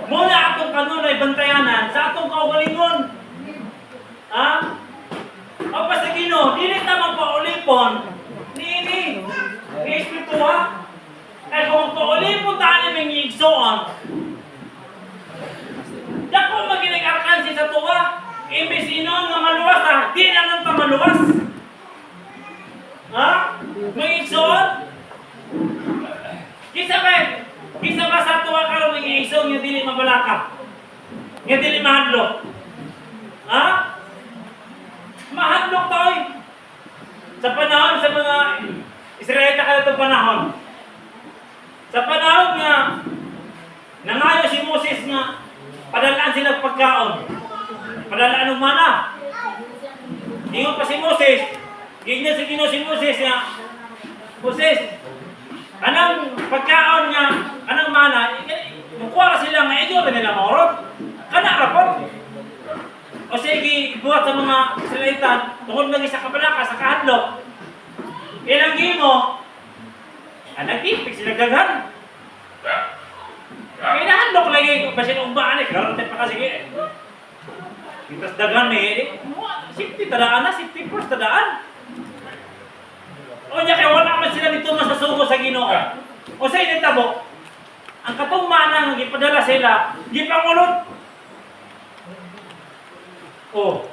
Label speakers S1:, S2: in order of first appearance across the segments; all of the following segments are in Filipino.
S1: Muna atong kanunay bantayanan sa atong kaugalingon. Ha? O pa sa Ginoo, dili ta magpaulipon. Ni Espiritu ha? Kaya kung paulipon ta ni mga igsoon, dako maginag-arkansi sa tuwa. Imbis inon nga maluwas ha, di na nang ta maluwas. Ha? Mga igsoon? Kisa ba sa tuwa karon mga igsoon nga dili mabalaka? Nga dili mahadlok? Ha? Mahadlok tayo. Sa panahon sa mga Israelita ka itong panahon. Sa panahon nga nangayo si Moses nga padalaan sila pagkaon. Padalaan ng mana. Ingon pa si Moses. Ganyan si Ginoo si Moses nga, Moses, anang pagkaon nga, anang mana, mukuha ka sila nga, ito ba nila maurot? Kana rapot. O sige, buhat sa mga Israelitan, tungkol lagi sa kabalaka, sa kahadlok. Ilang gimo, nagtipik sila daghan. Kinahadlok lagi, basin umbaan eh, karote pa kasi eh. Kitas daghan eh, safety tadaan na, safety first tadaan. O niya kaya wala man sila dito masasugo sa Ginoo. O sa initabo, ang katong mana nga gipadala sila, gipangulot. O.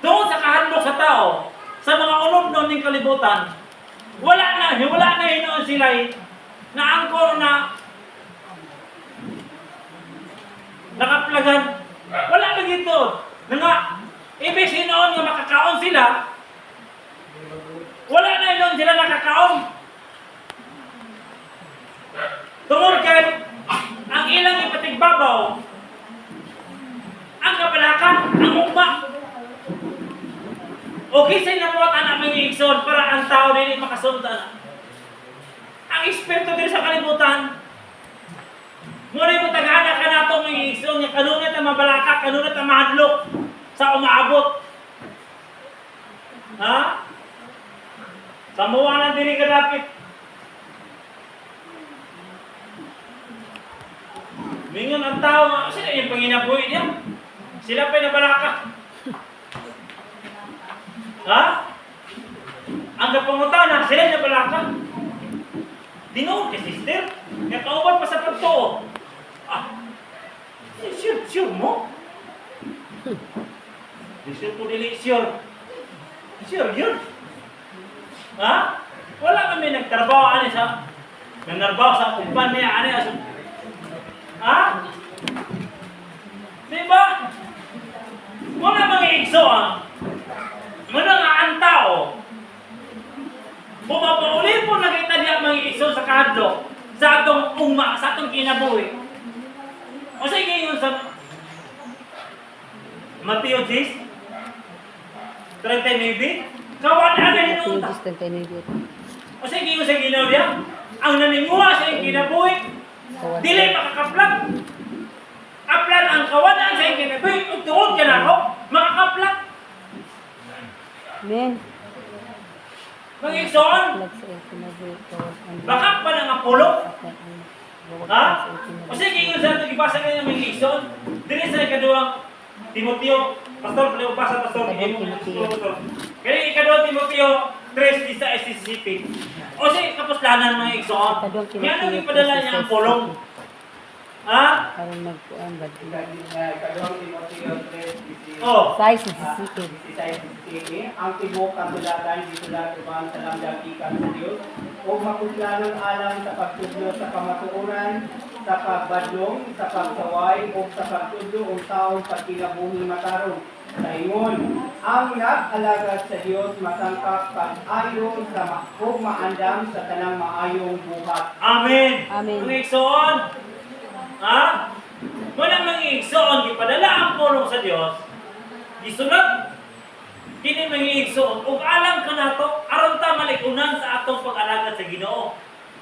S1: Doon sa kahadlok sa tao, sa mga ulob noon ng kalibutan, wala na hinoon sila na angkor na nakaplagan. Wala na dito. Nga, ibig hinoon nga makakaon sila, wala na yun sila nakakaon. Tungod kay ang ilang ipatigbabaw, ang kapalakan, ang ugma. O kisay na po ang aming igsoon para ang tao din makasundan. Ang espiritu din sa kalibutan, muna mo tagana ka na itong mga igsoon, yung kanunat ang mabalaka, kanunat ang mahadlok sa umaabot. Ha? Samuha ng diri ka dapit. Mingon ang tao, sila yung panginabuhi niya. Sila pa yung nabalaka. Ha? Ang kapangutana, sila yung nabalaka. Dinoon kay sister. Nakauban pa sa pagtoo. Sure mo? Sure po dili, sure. Sure yun. Ha? Wala kami nagtrabaho ani sa nanarbaho sa kumpan niya ani aso. Ha? Diba? Wala mga igso Muna nga ang tao. Bumapauli po nakita niya mga igso sa kahadlok sa atong ugma, sa atong kinabuhi. O sige yun sa Mateo 10 39 kawan na hinunta. O sige yung sa Ginoo diya, ang naninguha sa iyong kinabuhi, dili makakaplat. Aplat ang kawanan sa iyong kinabuhi, ug tungod ka na ako, makakaplat.
S2: Amen.
S1: Mga igsoon, baka pa nang apulo. Ha? O sige yung sa ito, ibasa ka ng mga igsoon, dili sa ikaduhang Timoteo, Pastor, pala Pastor, kaya ikaduhang Timoteo 3:17. O sige, kapuslanan mga igsoon. Nga nung ipadala niya ang pulong. Ha?
S2: Parang nagkuhan ba?
S3: Ikaduhang Timoteo 3:17.
S1: Oh.
S2: Size is sisipin.
S3: Ang tibok katulatan dito lahat ubang sa lamdagikan sa Diyos o mapuslanan alam sa pagtudlo sa kamatuoran, sa pagbadlong, sa pagsaway o sa pagtudlo o taong pagkilabuhi matarong. Sa ingon, ang nag-alagad sa Diyos masangkap pag-ayon sa maandam sa tanang maayong buhat.
S1: Amen.
S2: Amen.
S1: Mga igsoon. Ha? Muna mga igsoon, ipadala ang pulong sa Diyos. Gisunod. Kini mga igsoon. Ug alam ka na to, aron ta malikunan sa atong pag-alagad sa Ginoo.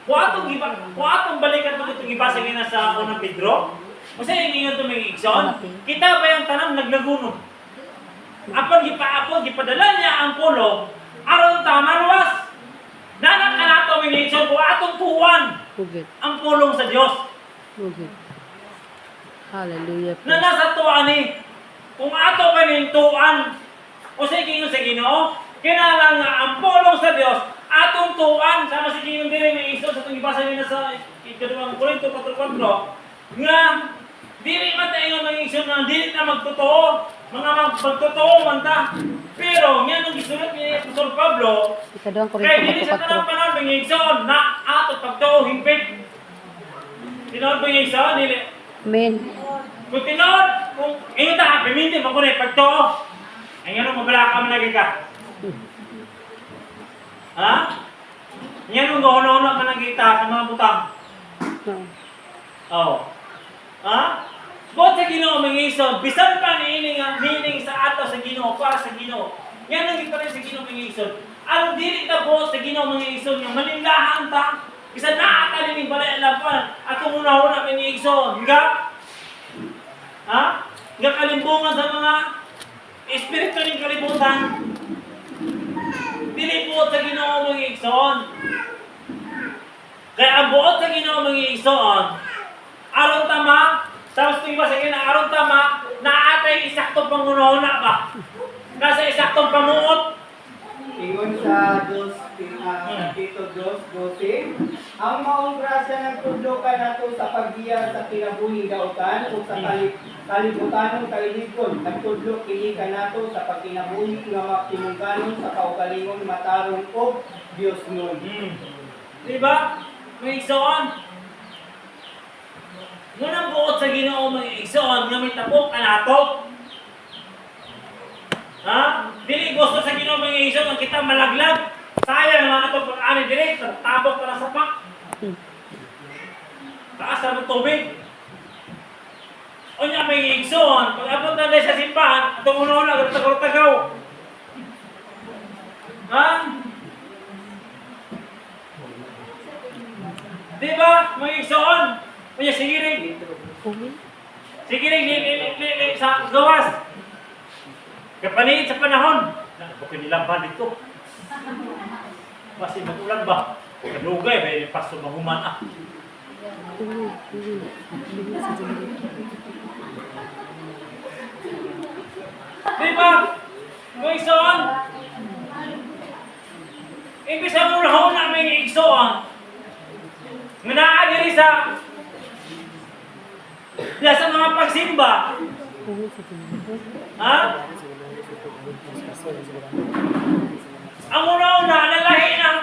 S1: Kuatong balikan mo itong ibasa gina sa unang Pedro. Kasi yung ito mga igsoon. Kita ba yung tanang naglagunog? Apon gipadala niya ang pulong, aron ta maluwas. Nanak ka na ito mga igsoon, kung atong tuwan
S2: Pugit.
S1: ang pulong sa Diyos.
S2: Pugit. Hallelujah.
S1: Na nasa tuan ni. Kung ato kaning tuan, o sa ikingon sa Ginoo, kinahanglan nga ang pulong sa Dios atong tuan sama sa ikingon diri may iso sa itong ibasa niya sa ikaduhang Korinto 4:4 nga dili man ta ingon mga iso na dili ta magtotoo, mga magtotoo man ta. Pero nga nung gisulat ni Apostol Pablo,
S2: Ikaduhang
S1: kaya
S2: Korinto
S1: dili sa
S2: 4:4.
S1: tanang panahon mga iso na ato pagtuo hingpit. Tinawag mga iso dili.
S2: Amen.
S1: Kung tinawag, kung ingon ta pamindi magunay pagtuo. Ay nga nung mabalaka man lagi ka. Ha? Nga nung gahon-gahon man lagi kita sa mga butang. Oh. Ha? Buot sa Ginoo mga iso, bisan pa niining sa ato sa Ginoo para sa Ginoo. Yan ang giparin sa Ginoo mga iso. Aron dili ta buot sa Ginoo mga iso nga malingahan ta. Bisan naa ta dining balay laban atong una-una mga iso. Nga? Ha? Nga kalimbungan sa mga espiritu ning kalibutan. Dili buot sa Ginoo mga igsoon. Kaya ang buot sa Ginoo mga igsoon, aron tama, tapos ito iba sa kina, aron tama, naatay isaktong pangunahuna ba? Nasa isaktong pamuot.
S3: Ingon sa Tito 2:12, ang maong grasya nagtudlo ka nato sa paggiya sa kinabuhi dautan o sa kalibutanong kailigon. Nagtudlo kini ka nato sa pagkinabuhi nga maktinungganon sa kaugalingon matarong og Dios nun.
S1: Diba? May igsoon. Ngunang buot sa Ginoo mga igsoon nga may tapok ka nato. Ha? Dili gusto sa Ginoo mga igsoon nga kita malaglag. Sayang naman ito pag-ani direct, tabok para sa pak. Taas na ng tubig. O niya may igsoon, pag abot na sa simbahan, itong una-una, tagaw-tagaw. Ha? Diba, mga igsoon? O niya, sige rin. Sige rin, sa gawas. Kapaniit sa panahon. Bukod nilang ba dito? Masih magulan ba? Kadugay, may paso mahuman ah. Diba? Mga igsoon? Ibig sa muna namin igsoon, manaagiri sa mga pagsimba. Ha? Ang una-una, nalahi ng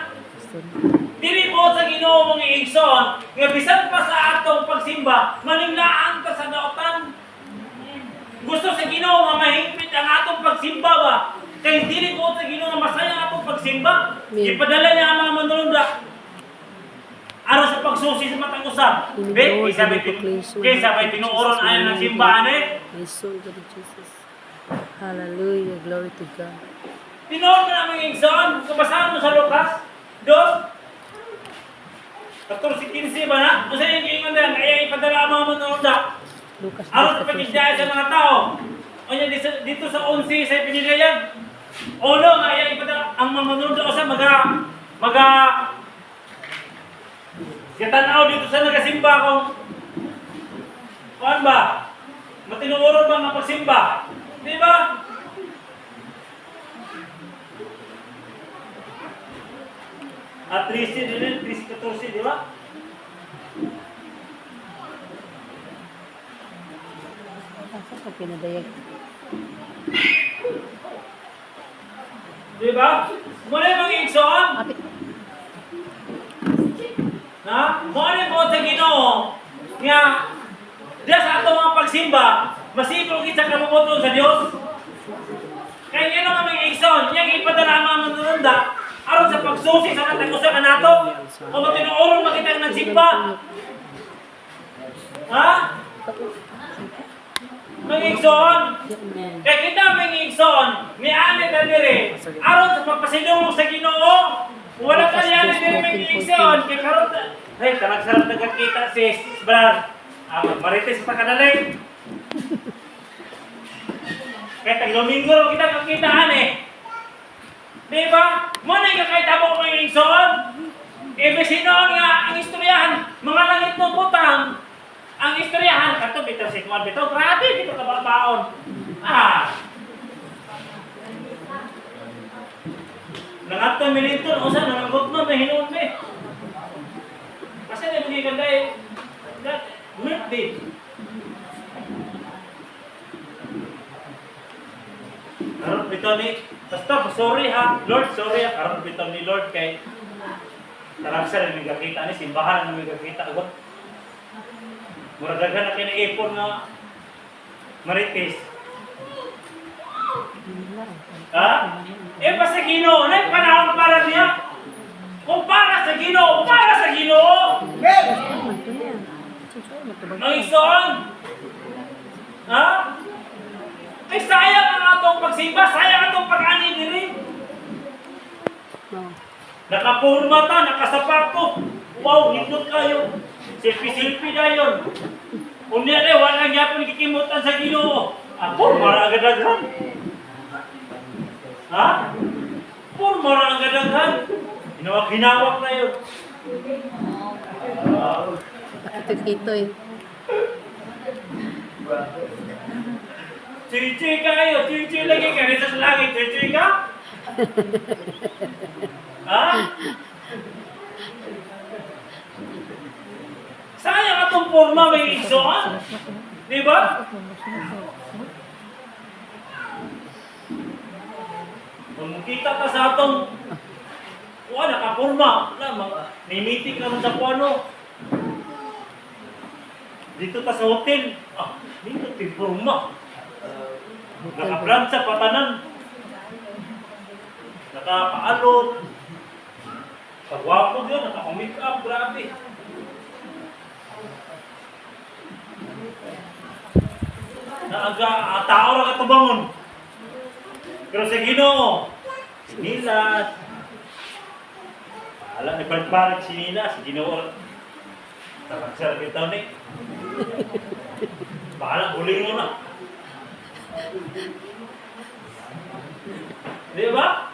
S1: dili po sa Ginoo mga igsoon, nga bisan pa sa atong pagsimba, manimlaan ka sa dautan. Gusto sa Ginoo nga mahigpit ang atong pagsimba ba? Kaya dili po sa Ginoo nga masaya ang atong pagsimba. Ipadala niya ang mga manununda. Aron sa pagsusi sa matang usab. Be, kaysa may tinuoron ayon ng simbahan eh.
S2: My soul, God of Jesus. Hallelujah. Glory to God.
S1: Tinoon mo namin yung igsoon. Kung basahan mo sa Lucas 2, 14-15 ba na? Kung saan yung ingon na, kaya ipadala ang mga manununda.
S2: Lucas
S1: Aron sa pagkisdaya sa mga tao. O niya, dito sa 11 sa pinilayan. Ulo nga, kaya ipadala ang mga manununda o sa katanaw dito sa nagasimba kung kuan ba? Matinuoron ba nga pagsimba? Di ba? At 13 din, 13-14, di ba?
S2: Asa ka pinadayag?
S1: Di ba? Muna yung mga igsoon. Na? Muna po sa Ginoo nga diya sa atong mga pagsimba, masipro kita kalubuton sa Dios. Kaya nga naman mga igsoon, yang ipadala ang mga manununda aron sa pagsusi sa katagusa ka nato o matinuoron makita ang nagsimba. Ha? Mga igsoon, kaya kita mga igsoon, ni ane ka dire, aron sa pagpasilong sa Ginoo. Wala ka yan din mga igsoon, kaya karon ay, sarap nagkakita sis, brad. Marites pa kadali. Kaya tag-Domingo kita kakitaan eh. Di ba? Muna yung kakitabo mga igsoon. Ibig sino nga ang istoryahan, mga langit ng butang, ang istoryahan, katong bitaw si Kuan bitaw. Grabe, dito ka baon. Nangat to militon, o sa nangagot mo, may hinuon me. Kasi na magiging ganda eh. That, milk din. Karoon bitaw ni, basta, sorry ha, Lord, sorry ha. Karoon bitaw ni Lord kay Taragsa na may kakita ni, simbahan na may kakita. Agot. Muradagan na kinaipon na marites. Ha? Eh, pa sa Ginoo, na panahon para niya. Kung para sa Ginoo, para sa Ginoo. Ang ison. Ha? Ay, sayang ang atong pagsimba, sayang ang atong pag-ani diri. Nakapurma ta, nakasapato. Wow, hindot kayo. Silpi-silpi na yun. Unya na, wala nga po nakikimutan sa Ginoo. Ako, maragadagan. Ha? Puro maragadagan. Hinawak na yun.
S2: Ito eh.
S1: Chichi kayo, chichi lagi ka. Nisa sa langit, chichi ka? Ha? Sayang atong forma may iso, ha? Di ba? Kung kita ka sa atong nakapurma. May-meeting ka sa puano. Dito ka sa hotel. Dito tipurma. Nakaplansa patanan. Nakapaalot. Kagwapo yun, nakakumake up, grabe. Tao lang ito bangon. Pero sa Ginoo, sinilas. Alam, ipalit-palit sinilas, si Ginoo. Takagsar kita ni. Bahala, huling mo na. Di ba?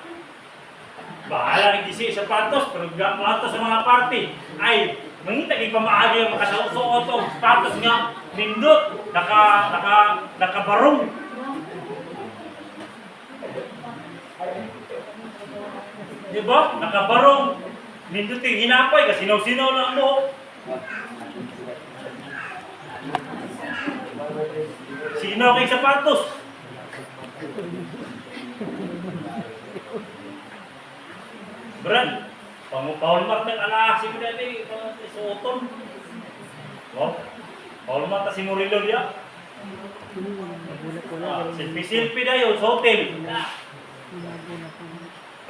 S1: Bahala nagkisi sa patos, pero patos sa mga party. Ay, mangita kay pamaagi ang makasuot o patos nga nindot, nakabarong. Di ba? Nakabarong. Nindot yung hinapay, kasi sinaw-sinaw lang mo. Sinaw kay sapatos. Brad, Paul Mark na alaksi mo dati, suoton. Paul Mark na si Murillo dia. Silpi-silpi na yun, sa hotel.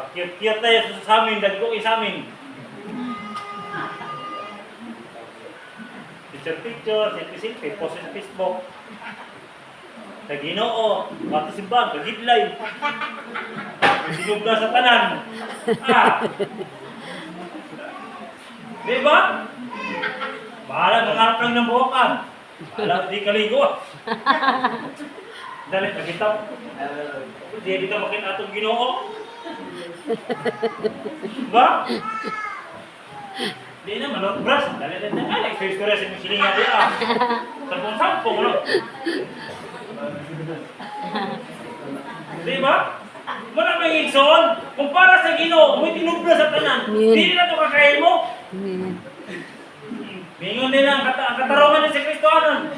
S1: Pakiyat-kiyat na yun sa amin, dagko sa amin. Picture, silpi-silpi, post sa Facebook. Sa Ginoo, pati si Bang, kagidlay. Sinug na sa tanan. Di ba? Bahala, mangarap lang ng buwakan. Bahala, di kaligo. Dali, nakita. Di ka makin atong Ginoo. Ba? Di na, manot bras. Dali, experience ko rin sa misilinga di Sampung-sampung, no? Di ba? Wala may igsoon. Kung para sa Ginoo, may tinubra sa tanan. Hindi na ito kakain mo. Mingon din ang katarungan ni si Kristo anon.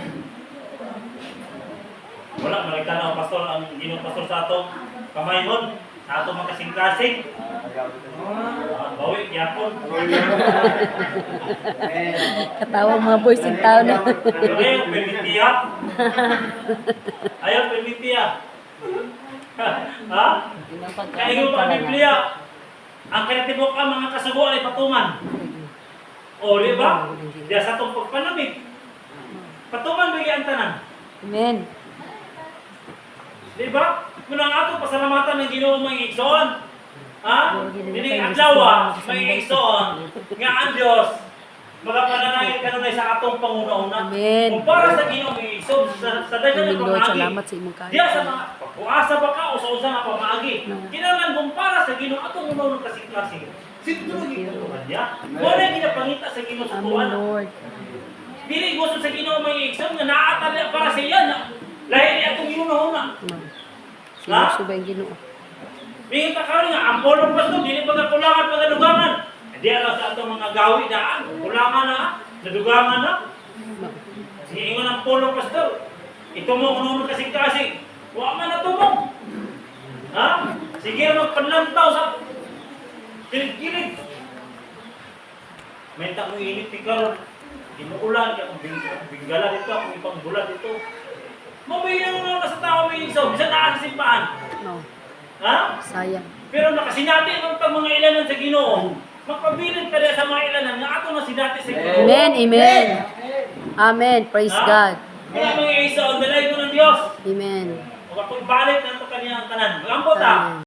S1: Wala, malagtanaw ang pastor, ang Ginoo pastor sa atong kamayhon, sa atong makasing-kasing. Bawi, yapon.
S2: Katawa mga boys in town na.
S1: Ayaw, permitiya. Ayaw, permitiya. Ha? Kaingon pa ang Biblia. Ang kinatibok ang mga kasuguan ay patungan. O, di ba? Diya sa itong pagpanamit. Patungan bigyan tanan.
S2: Amen.
S1: Di ba? Kung ang atong pasalamatan ng Ginoo may igsoon. Ha? Hindi ang adlaw, may igsoon. Nga ang Diyos. Magapananayin ka nun sa atong panguna-una.
S2: Amen.
S1: Kung para sa Ginoo may igsoon, sa dagan ng
S2: Lord,
S1: pamagi.
S2: salamat sa imong
S1: Diya sa
S2: kahit.
S1: mga pagpuasa ba ka o sa usa nga pamagi. Kinahanglan kung para sa Ginoo atong unang kasing-kasing. Sinto lagi ko niya. Wala gina pangita sa Ginoo sa
S2: Amen,
S1: tuwan.
S2: Lord.
S1: Dili gusto sa Ginoo may igsoon nga naatala para sa iya na. Lahi ni atong ginunahuna.
S2: Sinusubay Ginoo.
S1: Bingit ka nga ang polong pasto dili pa kulangan pa dugangan. Hindi ala sa atong mga gawi na kulangan na, nadugangan na. Sige ingon ang polong pasto. Ito mo kuno kasing-kasing. Wa man natumong. Ha? Sige magpanlantaw sa kilig-kilig. May takong init ti karon. Inuulan kaya kung binggala dito, kung ipang bulan dito. Mabayang na sa tao may igsoon, bisan naa sa simbahan.
S2: No.
S1: Ha?
S2: Sayang.
S1: Pero nakasinati ang pag mga ilanan sa Ginoo. Magpabilin pa rin sa mga ilanan nga ato na sinati sa Ginoo.
S2: Amen, amen. Amen. Praise
S1: Ha?
S2: God.
S1: Kaya mga igsoon, dalay ko ng Diyos.
S2: Amen.
S1: O kapag balik na ito kaniyang tanan. Magambot ha.
S2: Amen.